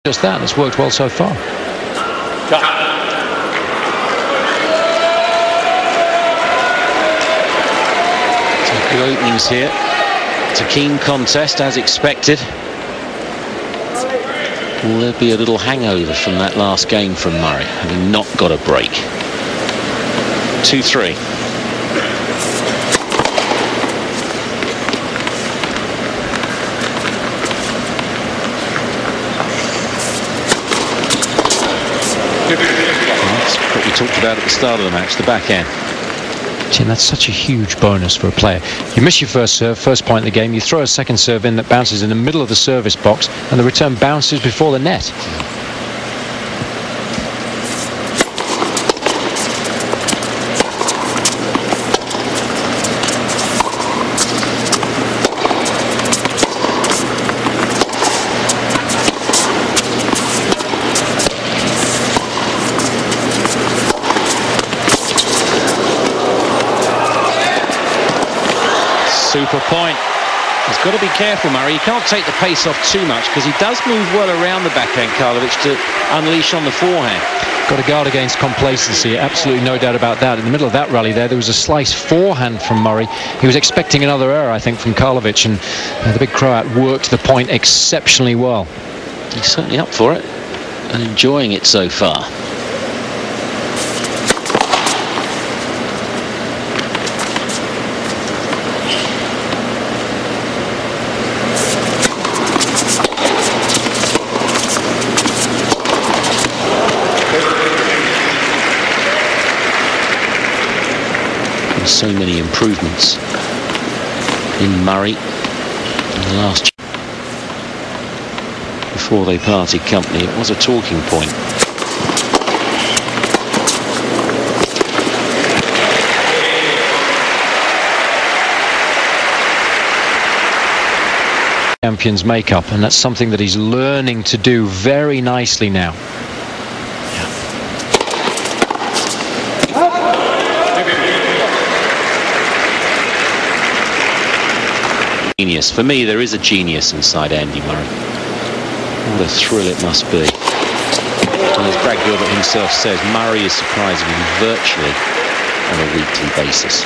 Just that, and it's worked well so far. So good openings here. It's a keen contest, as expected. Will there be a little hangover from that last game from Murray, having not got a break? 2-3. That's what we talked about at the start of the match, the backhand. Jim, that's such a huge bonus for a player. You miss your first serve, first point in the game, you throw a second serve in that bounces in the middle of the service box, and the return bounces before the net. Super point. He's got to be careful, Murray. He can't take the pace off too much because he does move well around the backhand, Karlovic, to unleash on the forehand. Got to guard against complacency, absolutely no doubt about that. In the middle of that rally there was a slice forehand from Murray. He was expecting another error, I think, from Karlovic, and the big Croat worked the point exceptionally well. He's certainly up for it and enjoying it so far. So many improvements in Murray in the last before they parted company. It was a talking point. Champions makeup, and that's something that he's learning to do very nicely now. Genius. For me, there is a genius inside Andy Murray. What a thrill it must be. And as Brad Gilbert himself says, Murray is surprising him virtually on a weekly basis.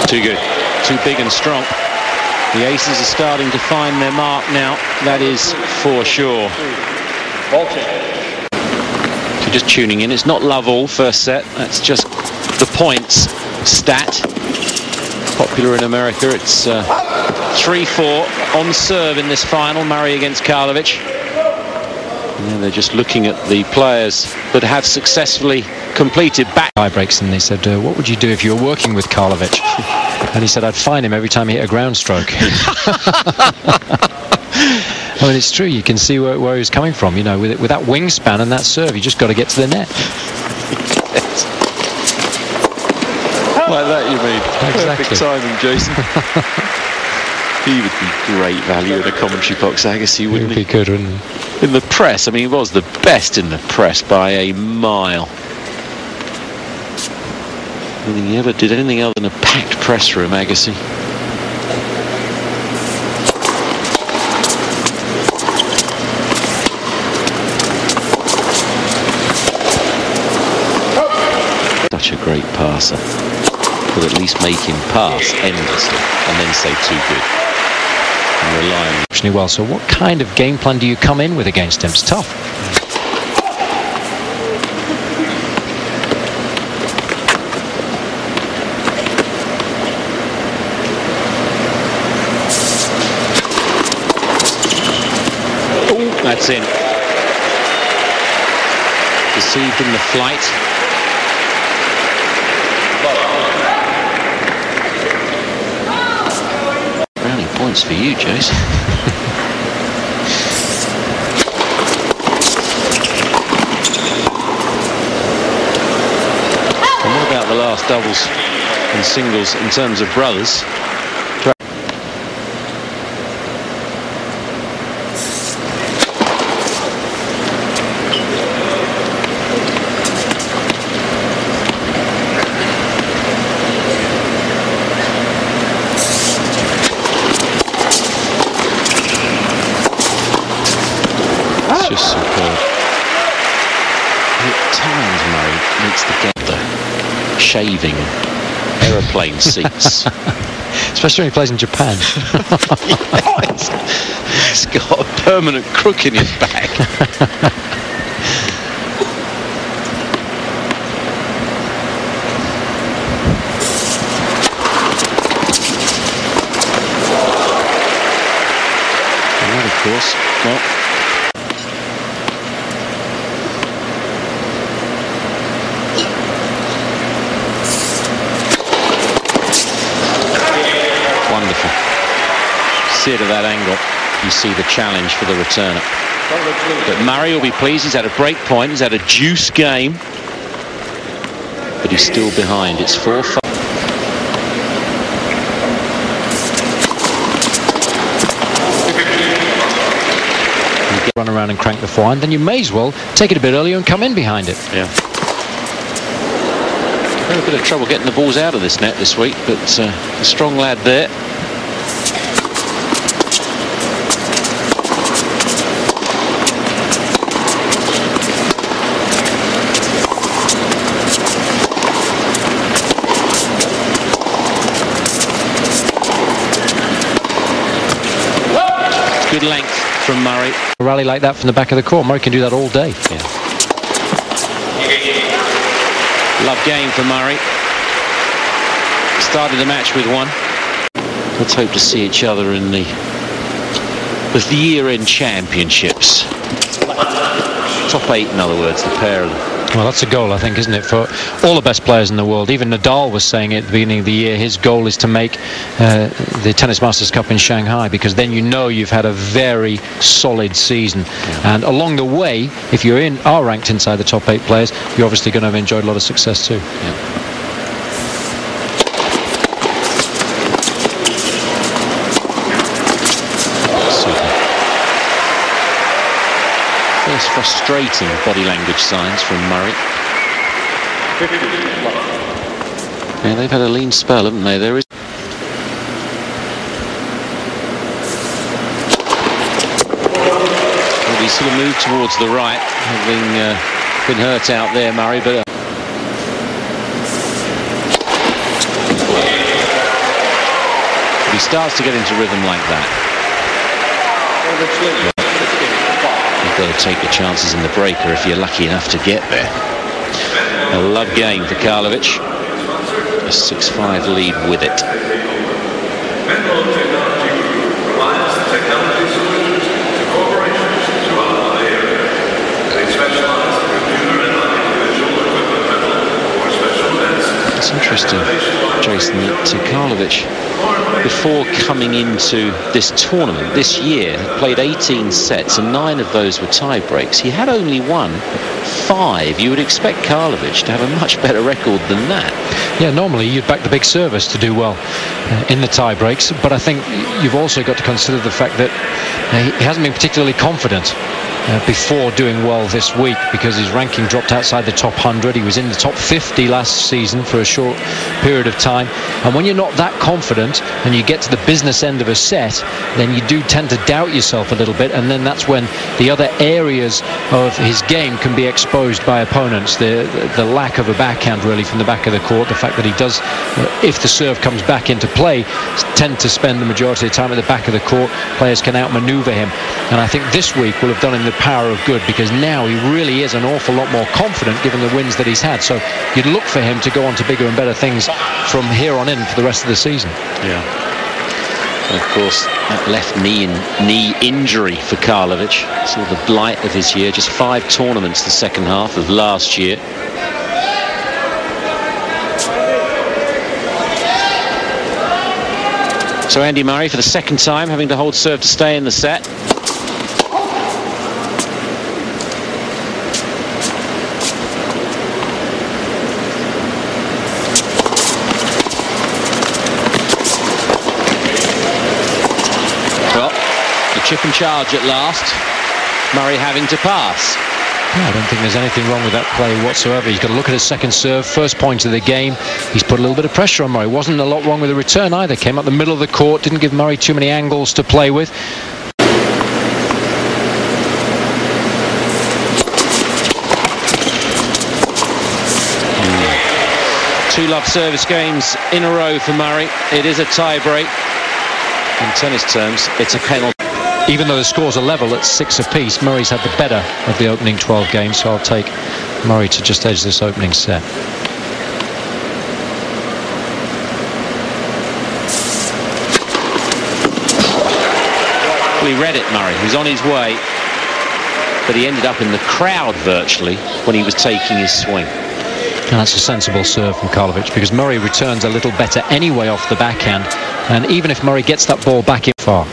Too good. Too big and strong. The aces are starting to find their mark now. That is for sure. Just tuning in, it's not love all first set, that's just the points stat. Popular in America. It's 3-4 on serve in this final, Murray against Karlovic. And they're just looking at the players that have successfully completed back tie breaks, and they said, what would you do if you were working with Karlovic? And he said, I'd fine him every time he hit a ground stroke. I mean, it's true. You can see where he was coming from. You know, with that wingspan and that serve, you just got to get to the net. Like that, you mean? Exactly. Perfect timing, Jason. He would be great value in a commentary box, Agassi, wouldn't he? He would be good, wouldn't he? In the press, I mean, he was the best in the press by a mile. I don't think he ever did anything other than a packed press room, Agassi. Such a great passer. Could at least make him pass endlessly and then say too good. And rely on him. Well, so what kind of game plan do you come in with against him? It's tough. Oh, that's in. Deceived in the flight. Points for you, Jason. And what about the last doubles and singles in terms of brothers? Just superb. At times, Murray makes the game the shaving aeroplane seats. Especially when he plays in Japan. He's got a permanent crook in his back. And that, of course, well, wonderful. See it at that angle. You see the challenge for the returner. But Murray will be pleased. He's had a break point. He's had a juice game. But he's still behind. It's 4-5. You get run around and crank the forehand, then you may as well take it a bit earlier and come in behind it. Yeah. Had a bit of trouble getting the balls out of this net this week, but a strong lad there. Good length from Murray. A rally like that from the back of the court, Murray can do that all day. Yeah. Love game for Murray. Started the match with one. Let's hope to see each other in the year-end championships. Top 8, in other words, the pair of them. Well, that's a goal, I think, isn't it, for all the best players in the world. Even Nadal was saying at the beginning of the year his goal is to make the Tennis Masters Cup in Shanghai, because then you know you've had a very solid season. Yeah. And along the way, if you're are ranked inside the top 8 players, you're obviously going to have enjoyed a lot of success too. Yeah. First frustrating body language signs from Murray. Yeah, they've had a lean spell, haven't they? There is. Well, he sort of moved towards the right, having been hurt out there, Murray, but. He starts to get into rhythm like that. You've got to take the chances in the breaker if you're lucky enough to get there. A love game for Karlovic. A 6-5 lead with it. It's interesting, Jason, that Karlovic, before coming into this tournament this year, had played 18 sets and 9 of those were tie breaks. He had only won 5. You would expect Karlovic to have a much better record than that. Yeah, normally you'd back the big service to do well in the tie breaks, but I think you've also got to consider the fact that he hasn't been particularly confident before doing well this week, because his ranking dropped outside the top 100. He was in the top 50 last season for a short period of time, and when you're not that confident and you get to the business end of a set, then you do tend to doubt yourself a little bit, and then that's when the other areas of his game can be exposed by opponents. The lack of a backhand really from the back of the court, the fact that he does, if the serve comes back into play, tend to spend the majority of the time at the back of the court. Players can outmaneuver him, and I think this week will have done him the power of good, because now he really is an awful lot more confident given the wins that he's had. So you'd look for him to go on to bigger and better things from here on in for the rest of the season. Yeah. And of course, that left knee injury for Karlovic, sort of the blight of his year. Just 5 tournaments the second half of last year. So Andy Murray, for the second time, having to hold serve to stay in the set. Chip and charge at last. Murray having to pass. Yeah, I don't think there's anything wrong with that play whatsoever. He's got to look at his second serve, first point of the game. He's put a little bit of pressure on Murray. Wasn't a lot wrong with the return either. Came up the middle of the court, didn't give Murray too many angles to play with. Two love service games in a row for Murray. It is a tie-break. In tennis terms, it's a penalty. Even though the scores are level at 6 apiece, Murray's had the better of the opening 12 games, so I'll take Murray to just edge this opening set. Well, he read it, Murray. He was on his way, but he ended up in the crowd virtually when he was taking his swing. And that's a sensible serve from Karlovic, because Murray returns a little better anyway off the backhand, and even if Murray gets that ball back in far.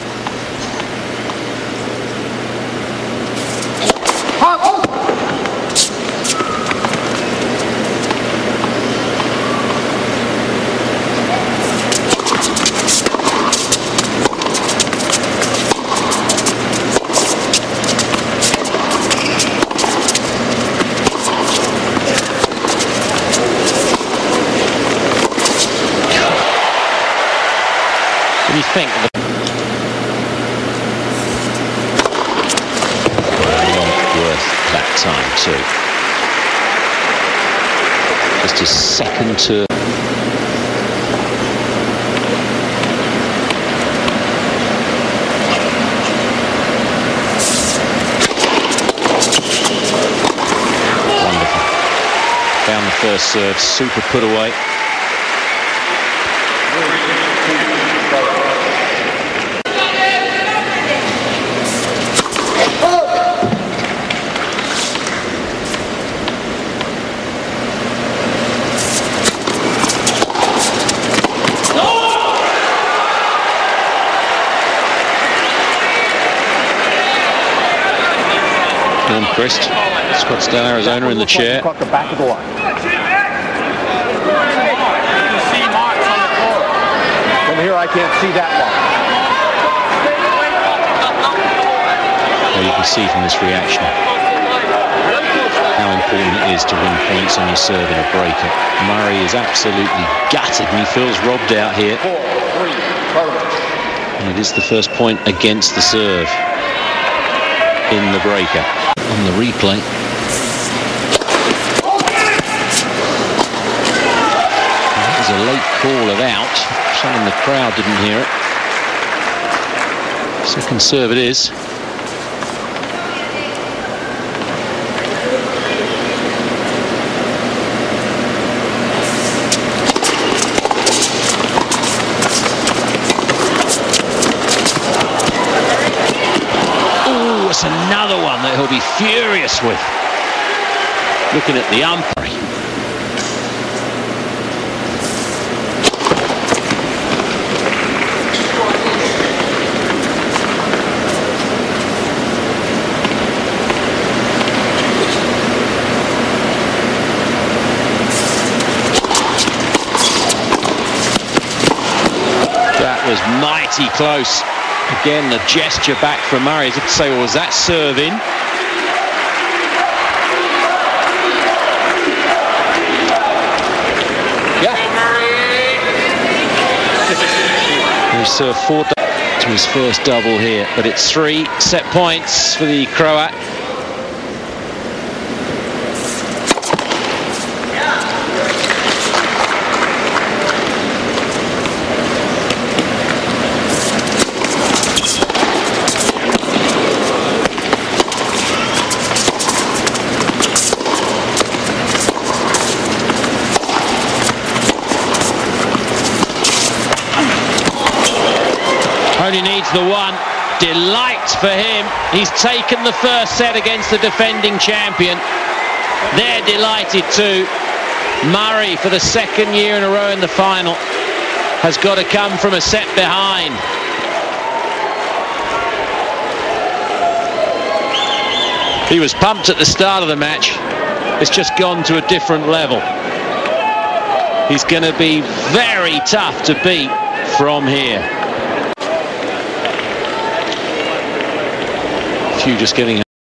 What do you think of the worth that time too? Just his second turn. Wonderful. Down the first serve, super put away. Christ, Scottsdale, Arizona in the chair. Caught the back of the line. From here, I can't see that one. Well, you can see from this reaction how important it is to win points on your serve in a breaker. Murray is absolutely gutted and he feels robbed out here. 4-3, Karlovic. And it is the first point against the serve in the breaker. On the replay, that was a late call of out. Some in the crowd didn't hear it. Second serve it is. It's another one that he'll be furious with. Looking at the umpire. That was mighty close. Again, the gesture back from Murray as if to say, well, was that serve in? Yeah. He's served 4 to his first double here, but it's 3 set points for the Croat. Only needs the one. Delight for him. He's taken the first set against the defending champion. They're delighted too. Murray, for the second year in a row in the final, has got to come from a set behind. He was pumped at the start of the match. It's just gone to a different level. He's going to be very tough to beat from here. Few just getting